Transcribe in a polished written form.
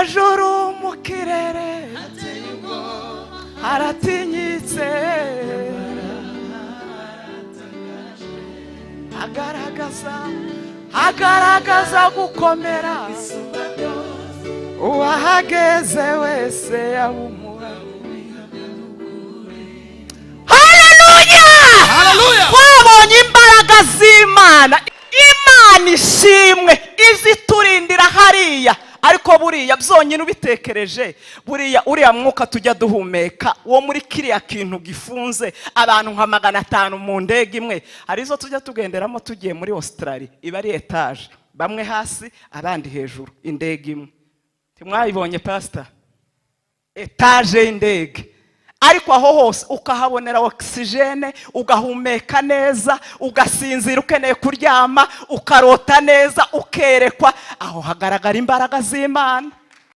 hejuru mu kirere haratinyitse, agaragaza gukomera, uwahageze wese yahumura. Haleluya! Twabonye imbaraga z'Imana. Imana ishimwe iziturindira hariya. Ariko buriya byonyine ubitekereje, buriya uriya mwuka tujya duhumeka wo muri kiriya kintu gifunze abantu nka 500 mu ndege imwe, arizo tujya tugenderamo tugiye muri Australia, iba ari etage, bamwe hasi abandi hejuru, indege imwe. Timwayibonye pastor? Etage y'indege. Ariko aho hose ukahabonera oxygene, ugahumeka neza, ugasinzira, ukeneye kuryama, ukarota neza, ukerekwa. Aho hagaragara imbaraga z'Imana.